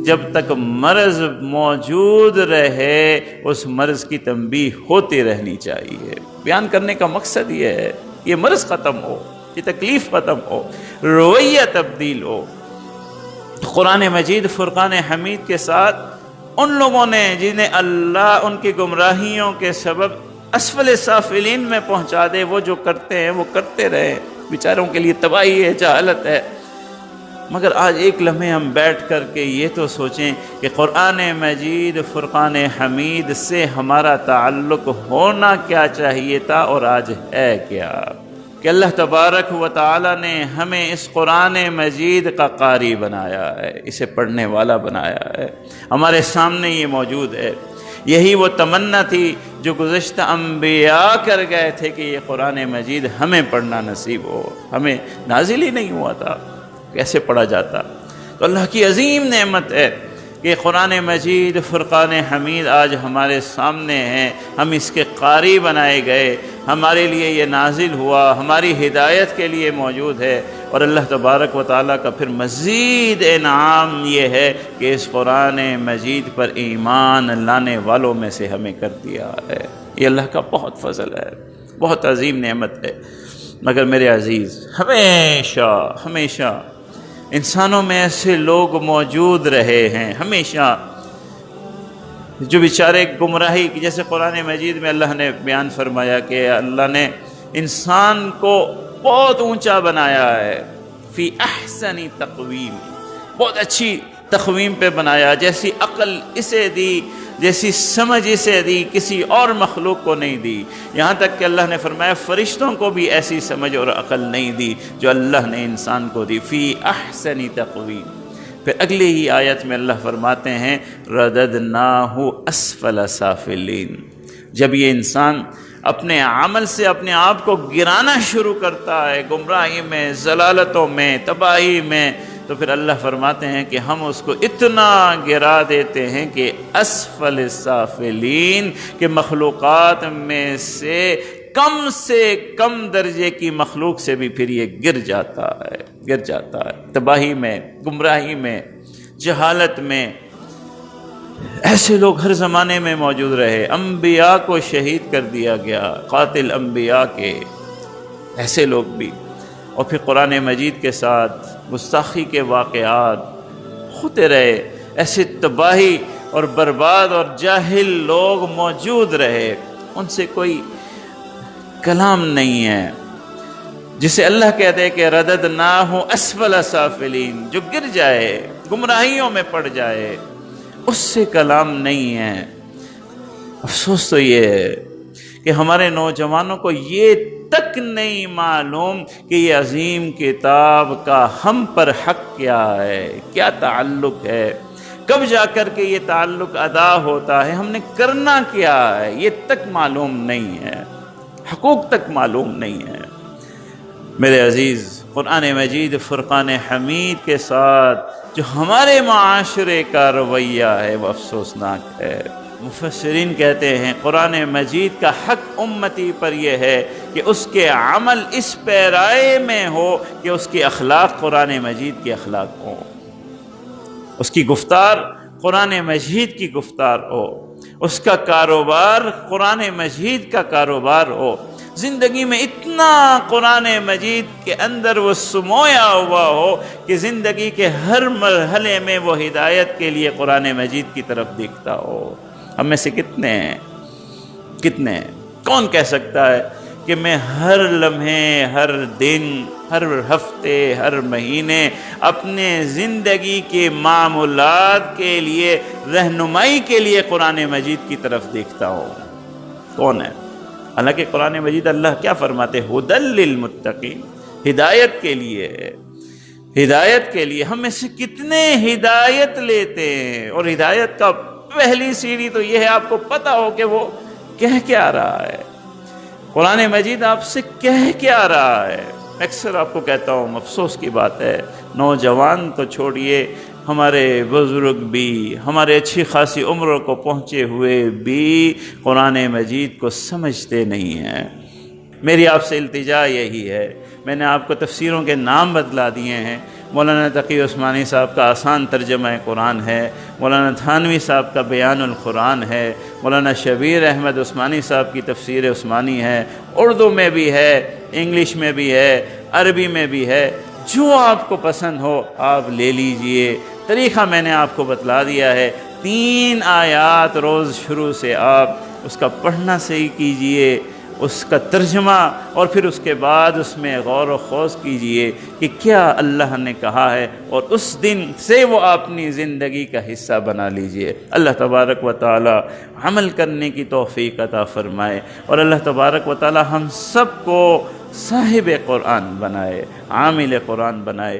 جب تک مرض موجود رہے اس مرض کی تنبیہ ہوتی رہنی چاہیے۔ بیان کرنے کا مقصد یہ ہے یہ مرض ختم ہو، یہ تکلیف ختم ہو، رویہ تبدیل ہو۔ قرآن مجید فرقان حمید کے ساتھ ان لوگوں نے جنہیں اللہ ان کی گمراہیوں کے سبب اسفل سافلین میں پہنچا دے، وہ جو کرتے ہیں وہ کرتے رہے، بیچاروں کے لیے تباہی ہے، جہالت ہے۔ مگر آج ایک لمحے ہم بیٹھ کر کے یہ تو سوچیں کہ قرآن مجید فرقان حمید سے ہمارا تعلق ہونا کیا چاہیے تھا اور آج ہے کیا، کہ اللہ تبارک و تعالی نے ہمیں اس قرآن مجید کا قاری بنایا ہے، اسے پڑھنے والا بنایا ہے، ہمارے سامنے یہ موجود ہے۔ یہی وہ تمنا تھی جو گزشتہ انبیاء کر گئے تھے کہ یہ قرآن مجید ہمیں پڑھنا نصیب ہو، ہمیں نازل ہی نہیں ہوا تھا، کیسے پڑھا جاتا؟ تو اللہ کی عظیم نعمت ہے کہ قرآن مجید فرقان حمید آج ہمارے سامنے ہیں، ہم اس کے قاری بنائے گئے، ہمارے لیے یہ نازل ہوا، ہماری ہدایت کے لیے موجود ہے۔ اور اللہ تبارک و تعالیٰ کا پھر مزید انعام یہ ہے کہ اس قرآن مجید پر ایمان لانے والوں میں سے ہمیں کر دیا ہے۔ یہ اللہ کا بہت فضل ہے، بہت عظیم نعمت ہے۔ مگر میرے عزیز، ہمیشہ ہمیشہ انسانوں میں ایسے لوگ موجود رہے ہیں، ہمیشہ جو بیچارے گمراہی کی، جیسے قرآن مجید میں اللہ نے بیان فرمایا کہ اللہ نے انسان کو بہت اونچا بنایا ہے، فی احسن تقویم، بہت اچھی تقویم پہ بنایا، جیسی عقل اسے دی، جیسی سمجھ اسے دی، کسی اور مخلوق کو نہیں دی۔ یہاں تک کہ اللہ نے فرمایا فرشتوں کو بھی ایسی سمجھ اور عقل نہیں دی جو اللہ نے انسان کو دی، فی احسن تقویم۔ پھر اگلی ہی آیت میں اللہ فرماتے ہیں رددناہ اسفل سافلین۔ جب یہ انسان اپنے عمل سے اپنے آپ کو گرانا شروع کرتا ہے، گمراہی میں، ضلالتوں میں، تباہی میں، تو پھر اللہ فرماتے ہیں کہ ہم اس کو اتنا گرا دیتے ہیں کہ اسفل سافلین، کہ مخلوقات میں سے کم درجے کی مخلوق سے بھی پھر یہ گر جاتا ہے تباہی میں، گمراہی میں، جہالت میں۔ ایسے لوگ ہر زمانے میں موجود رہے، انبیاء کو شہید کر دیا گیا، قاتل انبیاء کے، ایسے لوگ بھی۔ اور پھر قرآن مجید کے ساتھ گستاخی کے واقعات ہوتے رہے، ایسے تباہی اور برباد اور جاہل لوگ موجود رہے، ان سے کوئی کلام نہیں ہے۔ جسے اللہ کہتے ہیں کہ رددناہ اسفل سافلین، جو گر جائے، گمراہیوں میں پڑ جائے، اس سے کلام نہیں ہے۔ افسوس تو یہ ہے کہ ہمارے نوجوانوں کو یہ تک نہیں معلوم کہ یہ عظیم کتاب کا ہم پر حق کیا ہے، کیا تعلق ہے، کب جا کر کے یہ تعلق ادا ہوتا ہے، ہم نے کرنا کیا ہے، یہ تک معلوم نہیں ہے، حقوق تک معلوم نہیں ہے۔ میرے عزیز، قرآن مجید فرقان حمید کے ساتھ جو ہمارے معاشرے کا رویہ ہے وہ افسوسناک ہے۔ مفسرین کہتے ہیں قرآن مجید کا حق امتی پر یہ ہے کہ اس کے عمل اس پیرائے میں ہو کہ اس کی اخلاق قرآن مجید کی اخلاق ہو، اس کی گفتار قرآن مجید کی گفتار ہو، اس کا کاروبار قرآن مجید کا کاروبار ہو، زندگی میں اتنا قرآن مجید کے اندر وہ سمویا ہوا ہو کہ زندگی کے ہر مرحلے میں وہ ہدایت کے لیے قرآن مجید کی طرف دیکھتا ہو۔ ہم میں سے کتنے ہیں؟ کون کہہ سکتا ہے کہ میں ہر لمحے، ہر دن، ہر ہفتے، ہر مہینے اپنے زندگی کے معمولات کے لیے، رہنمائی کے لیے قرآن مجید کی طرف دیکھتا ہوں؟ کون ہے؟ حالانکہ قرآن مجید اللہ کیا فرماتے؟ ھدی للمتقین، ہدایت کے لیے ہے، ہدایت کے لیے۔ ہم میں سے کتنے ہدایت لیتے ہیں؟ اور ہدایت کا پہلی سیڑھی تو یہ ہے آپ کو پتہ ہو کہ وہ کہہ کیا رہا ہے، قرآن مجید آپ سے کہہ کیا رہا ہے۔ اکثر آپ کو کہتا ہوں، افسوس کی بات ہے، نوجوان تو چھوڑیے، ہمارے بزرگ بھی، ہمارے اچھی خاصی عمر کو پہنچے ہوئے بھی قرآن مجید کو سمجھتے نہیں ہیں۔ میری آپ سے التجا یہی ہے، میں نے آپ کو تفسیروں کے نام بدلا دیے ہیں، مولانا تقی عثمانی صاحب کا آسان ترجمہ قرآن ہے، مولانا تھانوی صاحب کا بیان القرآن ہے، مولانا شبیر احمد عثمانی صاحب کی تفسیر عثمانی ہے، اردو میں بھی ہے، انگلش میں بھی ہے، عربی میں بھی ہے، جو آپ کو پسند ہو آپ لے لیجئے۔ طریقہ میں نے آپ کو بتلا دیا ہے، 3 آیات روز شروع سے آپ اس کا پڑھنا صحیح کیجئے، اس کا ترجمہ، اور پھر اس کے بعد اس میں غور و خوض کیجئے کہ کیا اللہ نے کہا ہے، اور اس دن سے وہ اپنی زندگی کا حصہ بنا لیجئے۔ اللہ تبارک و تعالی عمل کرنے کی توفیق عطا فرمائے، اور اللہ تبارک و تعالی ہم سب کو صاحب قرآن بنائے، عامل قرآن بنائے۔